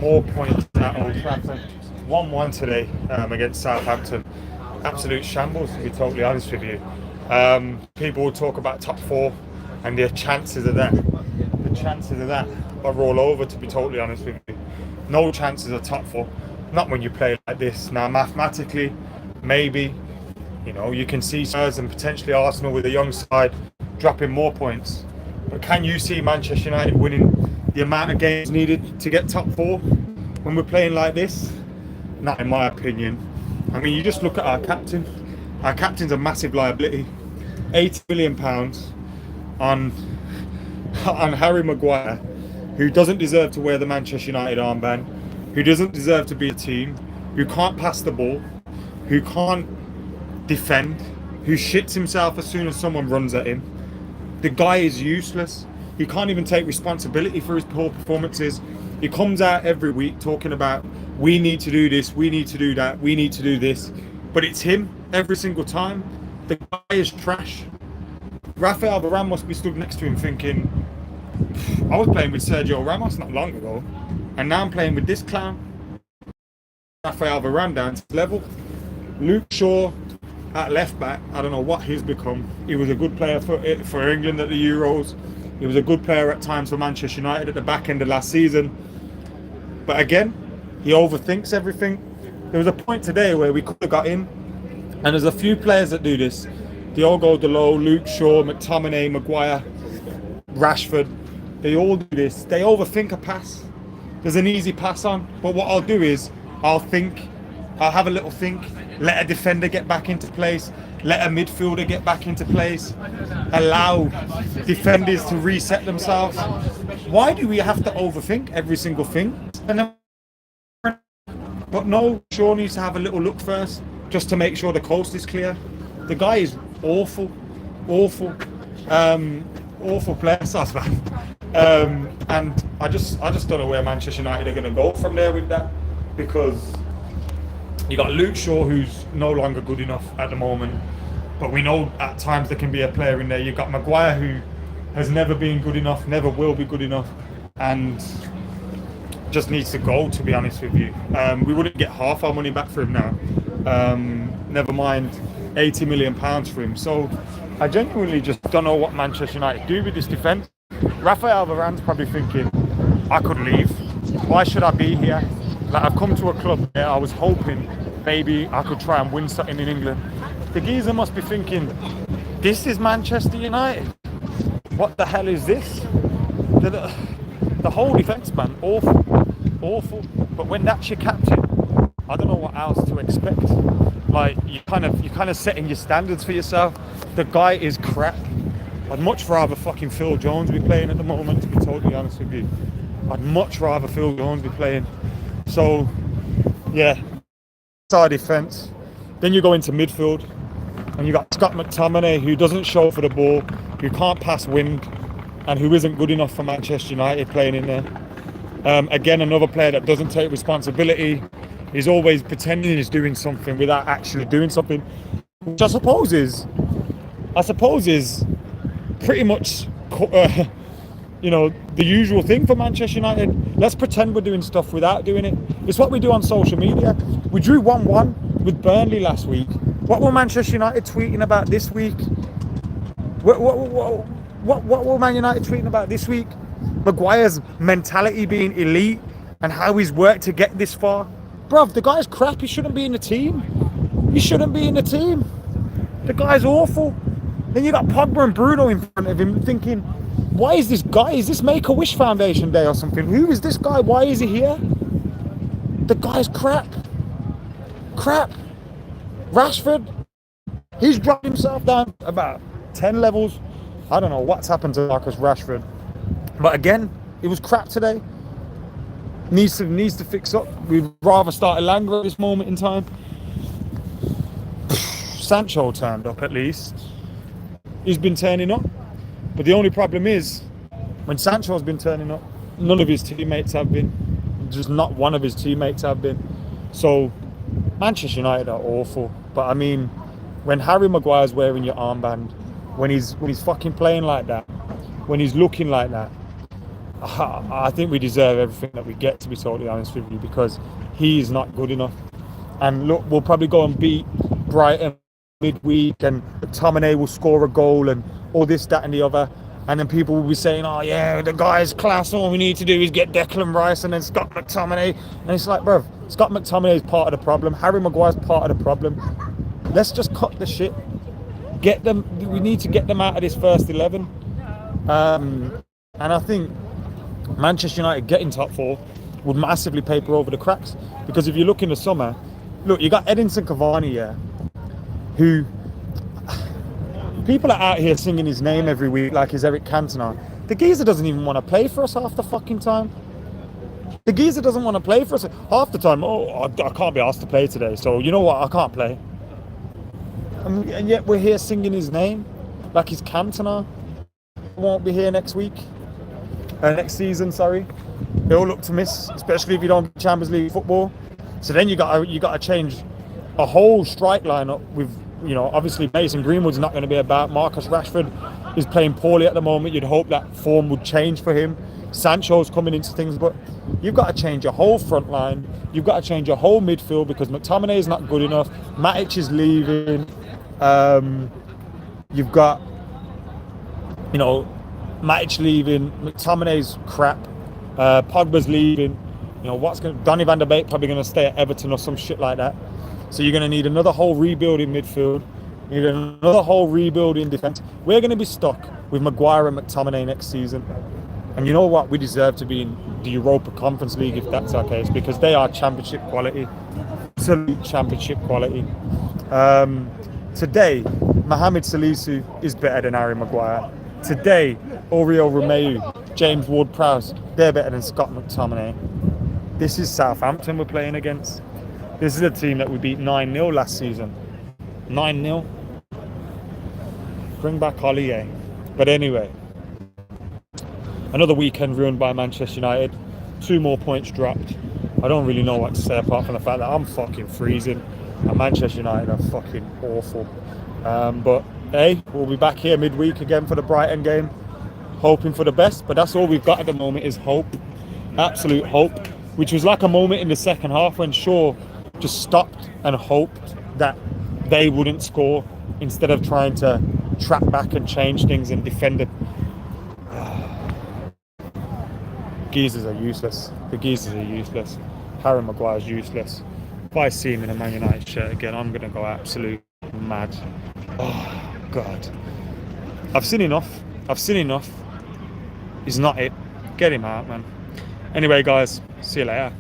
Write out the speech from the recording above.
more points at Old Trafford. 1-1 today against Southampton. Absolute shambles, to be totally honest with you. People will talk about top four and the chances of that. The chances of that are roll over, to be totally honest with you. No chances of top four. Not when you play like this. Now, mathematically, maybe, you can see Spurs and potentially Arsenal with a young side dropping more points. But can you see Manchester United winning the amount of games needed to get top four when we're playing like this? Not in my opinion. I mean, you just look at our captain. Our captain's a massive liability. £80 million on Harry Maguire, who doesn't deserve to wear the Manchester United armband, who doesn't deserve to be a team, who can't pass the ball, who can't defend, who shits himself as soon as someone runs at him. The guy is useless. He can't even take responsibility for his poor performances. He comes out every week talking about, we need to do this, we need to do that, we need to do this. But it's him every single time. The guy is trash. Rafael Varane must be stood next to him thinking, I was playing with Sergio Ramos not long ago, and now I'm playing with this clown. Rafael Varane down to level. Luke Shaw at left back, I don't know what he's become. He was a good player for England at the Euros. He was a good player at times for Manchester United at the back end of last season. But again, he overthinks everything. There was a point today where we could have got in, and there's a few players that do this. Diogo Dalot, Luke Shaw, McTominay, Maguire, Rashford. They all do this. They overthink a pass. There's an easy pass on, but what I'll do is I'll have a little think, let a defender get back into place, let a midfielder get back into place, allow defenders to reset themselves. Why do we have to overthink every single thing? But no, Shaw needs to have a little look first, just to make sure the coast is clear. The guy is awful player, sauce, man. And I just don't know where Manchester United are going to go from there with that, because you got Luke Shaw, who's no longer good enough at the moment, but we know at times there can be a player in there. You've got Maguire, who has never been good enough, never will be good enough, and just needs to go, to be honest with you. We wouldn't get half our money back for him now, never mind £80 million for him. So I genuinely just don't know what Manchester United do with this defence. Rafael Varane's probably thinking, I could leave, why should I be here? Like, I've come to a club where I was hoping maybe I could try and win something in England. The geezer must be thinking, this is Manchester United. What the hell is this? The whole defence, man, awful. But when that's your captain, I don't know what else to expect. Like, you kind of setting your standards for yourself. The guy is crap. I'd much rather fucking Phil Jones be playing at the moment, to be totally honest with you. I'd much rather Phil Jones be playing. So, yeah, that's our defence. Then you go into midfield, and you got Scott McTominay, who doesn't show for the ball, who can't pass wind, and who isn't good enough for Manchester United playing in there. Again, another player that doesn't take responsibility. He's always pretending he's doing something without actually doing something, which I suppose is pretty much the usual thing for Manchester United. Let's pretend we're doing stuff without doing it. It's what we do on social media. We drew 1-1 with Burnley last week. What were Manchester United tweeting about this week? What were Man United tweeting about this week? Maguire's mentality being elite and how he's worked to get this far. Bruv, the guy's crap. He shouldn't be in the team. The guy's awful. Then you got Pogba and Bruno in front of him thinking, why is this guy? Is this Make-A-Wish Foundation Day or something? Who is this guy? Why is he here? The guy's crap. Rashford, he's dropped himself down about 10 levels. I don't know what's happened to Marcus Rashford. But again, it was crap today. Needs to fix up. We'd rather start Elanga at this moment in time. Sancho turned up at least. He's been turning up. But the only problem is, when Sancho's been turning up, none of his teammates have been. Just not one of his teammates have been. So, Manchester United are awful. But I mean, when Harry Maguire's wearing your armband, when he's fucking playing like that, when he's looking like that, I think we deserve everything that we get, to be totally honest with you, because he's not good enough. And look, we'll probably go and beat Brighton midweek, and McTominay will score a goal and all this, that and the other. And then people will be saying, oh yeah, the guy's class, all we need to do is get Declan Rice and then Scott McTominay. And it's like, bruv, Scott McTominay is part of the problem. Harry Maguire's part of the problem. Let's just cut the shit. Get them. We need to get them out of this first 11. And I think Manchester United getting top 4 would massively paper over the cracks. Because if you look in the summer, look, you got Edinson Cavani here, who people are out here singing his name every week like he's Eric Cantona. The geezer doesn't even want to play for us half the fucking time. The geezer doesn't want to play for us half the time. Oh, I can't be asked to play today, so you know what? I can't play. And yet we're here singing his name like he's Cantona. Won't be here next week. Next season, sorry. He'll look to miss, especially if you don't get Champions League football. So then you got to change a whole strike lineup with, you know, obviously Mason Greenwood's not going to be about. Marcus Rashford is playing poorly at the moment. You'd hope that form would change for him. Sancho's coming into things, but you've got to change your whole front line. You've got to change your whole midfield because McTominay is not good enough. Matic is leaving. You've got, you know, Matic leaving. McTominay's crap. Pogba's leaving. You know, Donny van der Beek probably going to stay at Everton or some shit like that. So you're going to need another whole rebuild in midfield. You need another whole rebuild in defence. We're going to be stuck with Maguire and McTominay next season. And you know what? We deserve to be in the Europa Conference League if that's our case, because they are championship quality. Absolute championship quality. Today, Mohamed Salisu is better than Harry Maguire. Today, Oriol Romeu, James Ward-Prowse, they're better than Scott McTominay. This is Southampton we're playing against. This is a team that we beat 9-0 last season. 9-0. Bring back Ollie, eh? But anyway, another weekend ruined by Manchester United. 2 more points dropped. I don't really know what to say apart from the fact that I'm fucking freezing. And Manchester United are fucking awful. But hey, we'll be back here midweek again for the Brighton game. Hoping for the best. But that's all we've got at the moment is hope. Absolute hope. Which was like a moment in the second half when Shaw just stopped and hoped that they wouldn't score instead of trying to track back and change things and defend it. Geezers are useless. The geezers are useless. Harry Maguire's useless. If I see him in a Man United shirt again, I'm going to go absolute mad. Oh, God. I've seen enough. He's not it. Get him out, man. Anyway, guys, see you later.